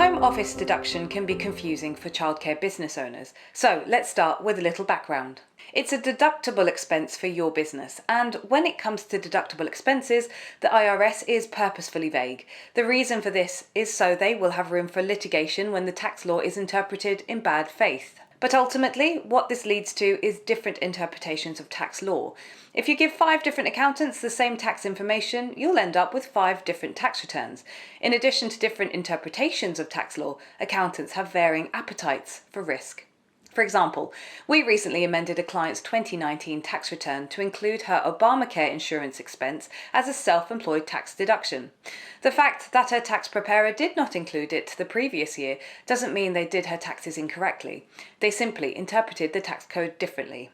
Home office deduction can be confusing for childcare business owners, so let's start with a little background. It's a deductible expense for your business, and when it comes to deductible expenses, the IRS is purposefully vague. The reason for this is so they will have room for litigation when the tax law is interpreted in bad faith. But ultimately, what this leads to is different interpretations of tax law. If you give 5 different accountants the same tax information, you'll end up with 5 different tax returns. In addition to different interpretations of tax law, accountants have varying appetites for risk. For example, we recently amended a client's 2019 tax return to include her Obamacare insurance expense as a self-employed tax deduction. The fact that her tax preparer did not include it the previous year doesn't mean they did her taxes incorrectly. They simply interpreted the tax code differently.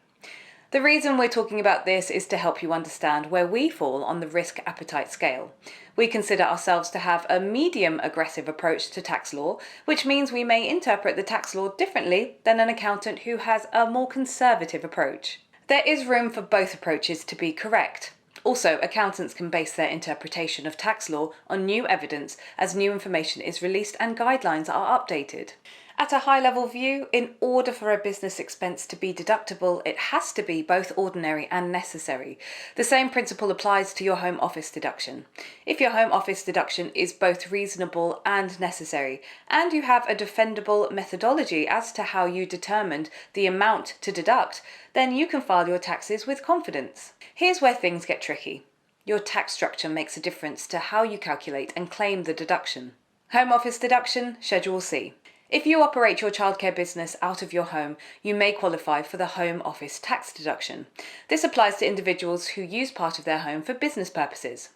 The reason we're talking about this is to help you understand where we fall on the risk appetite scale. We consider ourselves to have a medium aggressive approach to tax law, which means we may interpret the tax law differently than an accountant who has a more conservative approach. There is room for both approaches to be correct. Also, accountants can base their interpretation of tax law on new evidence as new information is released and guidelines are updated. At a high-level view, in order for a business expense to be deductible, it has to be both ordinary and necessary. The same principle applies to your home office deduction. If your home office deduction is both reasonable and necessary, and you have a defendable methodology as to how you determined the amount to deduct, then you can file your taxes with confidence. Here's where things get tricky. Your tax structure makes a difference to how you calculate and claim the deduction. Home office deduction, Schedule C. If you operate your childcare business out of your home, you may qualify for the home office tax deduction. This applies to individuals who use part of their home for business purposes.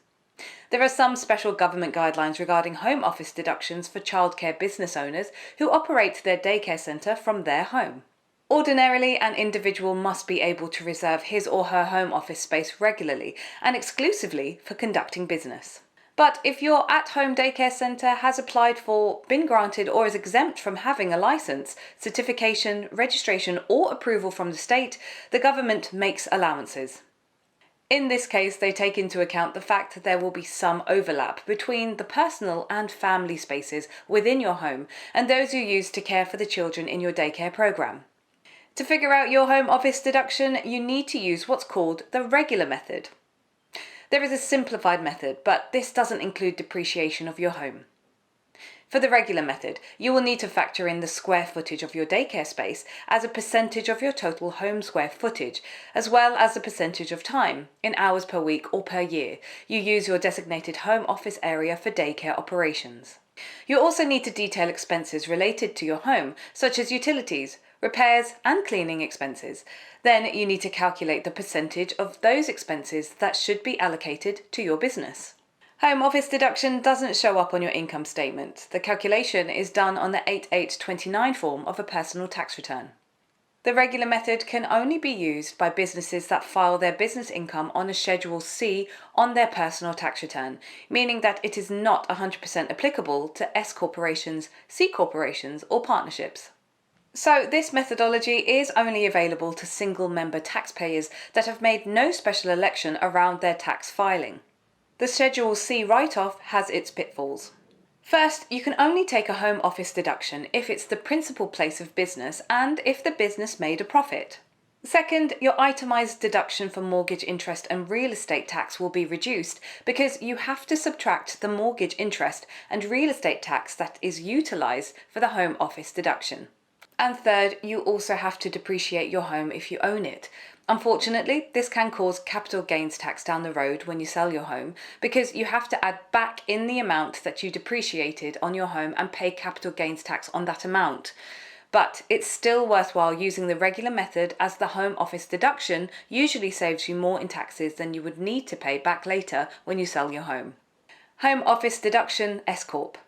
There are some special government guidelines regarding home office deductions for childcare business owners who operate their daycare centre from their home. Ordinarily, an individual must be able to reserve his or her home office space regularly and exclusively for conducting business. But if your at-home daycare centre has applied for, been granted or is exempt from having a licence, certification, registration or approval from the state, the government makes allowances. In this case, they take into account the fact that there will be some overlap between the personal and family spaces within your home and those you use to care for the children in your daycare programme. To figure out your home office deduction, you need to use what's called the regular method. There is a simplified method, but this doesn't include depreciation of your home. For the regular method, you will need to factor in the square footage of your daycare space as a percentage of your total home square footage, as well as the percentage of time, in hours per week or per year, you use your designated home office area for daycare operations. You also need to detail expenses related to your home, such as utilities, repairs and cleaning expenses. Then you need to calculate the percentage of those expenses that should be allocated to your business. Home office deduction doesn't show up on your income statement. The calculation is done on the 8829 form of a personal tax return. The regular method can only be used by businesses that file their business income on a Schedule C on their personal tax return, meaning that it is not 100% applicable to S corporations, C corporations or partnerships. So this methodology is only available to single-member taxpayers that have made no special election around their tax filing. The Schedule C write-off has its pitfalls. First, you can only take a home office deduction if it's the principal place of business and if the business made a profit. Second, your itemised deduction for mortgage interest and real estate tax will be reduced because you have to subtract the mortgage interest and real estate tax that is utilised for the home office deduction. And third, you also have to depreciate your home if you own it. Unfortunately, this can cause capital gains tax down the road when you sell your home because you have to add back in the amount that you depreciated on your home and pay capital gains tax on that amount. But it's still worthwhile using the regular method as the home office deduction usually saves you more in taxes than you would need to pay back later when you sell your home. Home office deduction S Corp.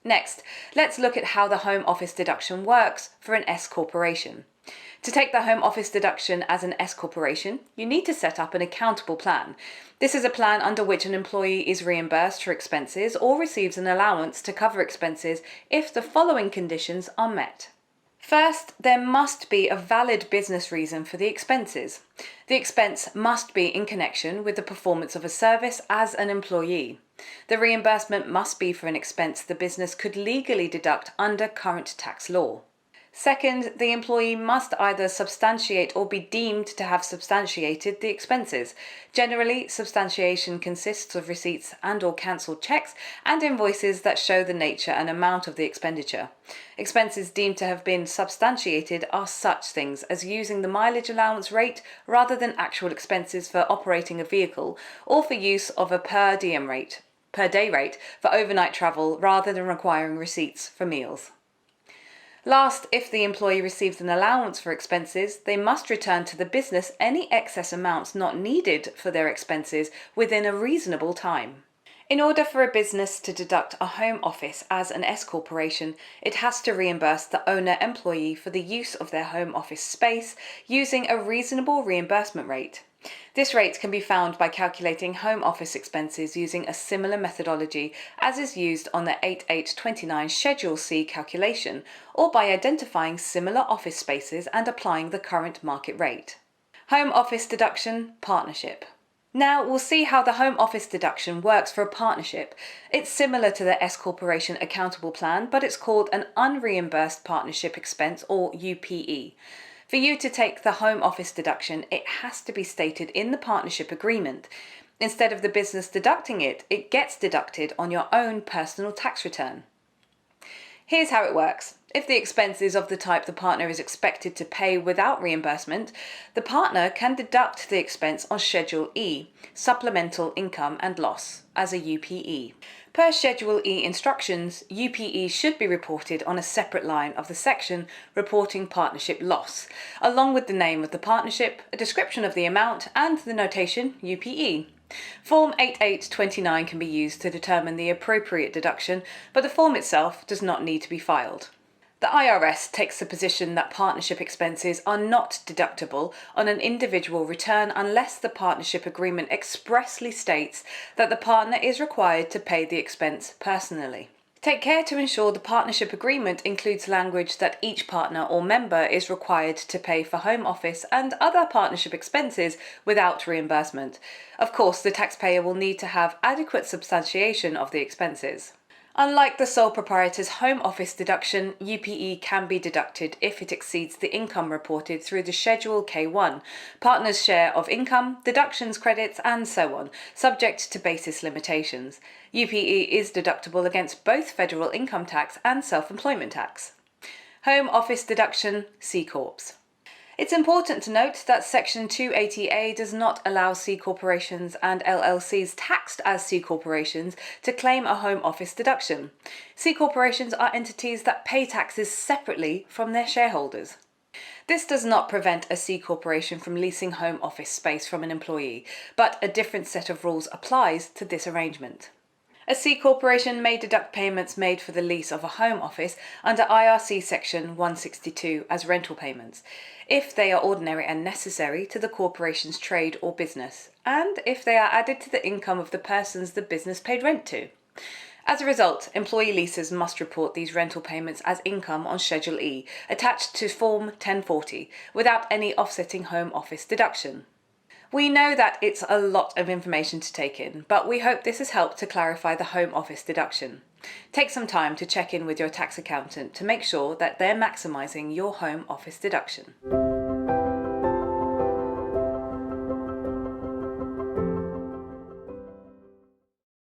Next, let's look at how the home office deduction works for an S corporation. To take the home office deduction as an S corporation, you need to set up an accountable plan. This is a plan under which an employee is reimbursed for expenses or receives an allowance to cover expenses if the following conditions are met. First, there must be a valid business reason for the expenses. The expense must be in connection with the performance of a service as an employee. The reimbursement must be for an expense the business could legally deduct under current tax law. Second, the employee must either substantiate or be deemed to have substantiated the expenses. Generally, substantiation consists of receipts and/or cancelled checks and invoices that show the nature and amount of the expenditure. Expenses deemed to have been substantiated are such things as using the mileage allowance rate rather than actual expenses for operating a vehicle, or for use of a per day rate for overnight travel rather than requiring receipts for meals. Last, if the employee receives an allowance for expenses, they must return to the business any excess amounts not needed for their expenses within a reasonable time. In order for a business to deduct a home office as an S corporation, it has to reimburse the owner-employee for the use of their home office space using a reasonable reimbursement rate. This rate can be found by calculating home office expenses using a similar methodology as is used on the 8829 Schedule C calculation, or by identifying similar office spaces and applying the current market rate. Home office deduction, partnership. Now we'll see how the home office deduction works for a partnership. It's similar to the S Corporation accountable plan, but it's called an unreimbursed partnership expense, or UPE. For you to take the home office deduction, it has to be stated in the partnership agreement. Instead of the business deducting it, it gets deducted on your own personal tax return. Here's how it works. If the expense is of the type the partner is expected to pay without reimbursement, the partner can deduct the expense on Schedule E, Supplemental Income and Loss, as a UPE. Per Schedule E instructions, UPE should be reported on a separate line of the section reporting partnership loss, along with the name of the partnership, a description of the amount, and the notation UPE. Form 8829 can be used to determine the appropriate deduction, but the form itself does not need to be filed. The IRS takes the position that partnership expenses are not deductible on an individual return unless the partnership agreement expressly states that the partner is required to pay the expense personally. Take care to ensure the partnership agreement includes language that each partner or member is required to pay for home office and other partnership expenses without reimbursement. Of course, the taxpayer will need to have adequate substantiation of the expenses. Unlike the sole proprietor's home office deduction, UPE can be deducted if it exceeds the income reported through the Schedule K1, partner's share of income, deductions, credits, and so on, subject to basis limitations. UPE is deductible against both federal income tax and self-employment tax. Home office deduction, C Corps. It's important to note that Section 280A does not allow C corporations and LLCs taxed as C corporations to claim a home office deduction. C corporations are entities that pay taxes separately from their shareholders. This does not prevent a C corporation from leasing home office space from an employee, but a different set of rules applies to this arrangement. A C corporation may deduct payments made for the lease of a home office under IRC Section 162 as rental payments, if they are ordinary and necessary to the corporation's trade or business, and if they are added to the income of the persons the business paid rent to. As a result, employee leases must report these rental payments as income on Schedule E, attached to Form 1040, without any offsetting home office deduction. We know that it's a lot of information to take in, but we hope this has helped to clarify the home office deduction. Take some time to check in with your tax accountant to make sure that they're maximising your home office deduction.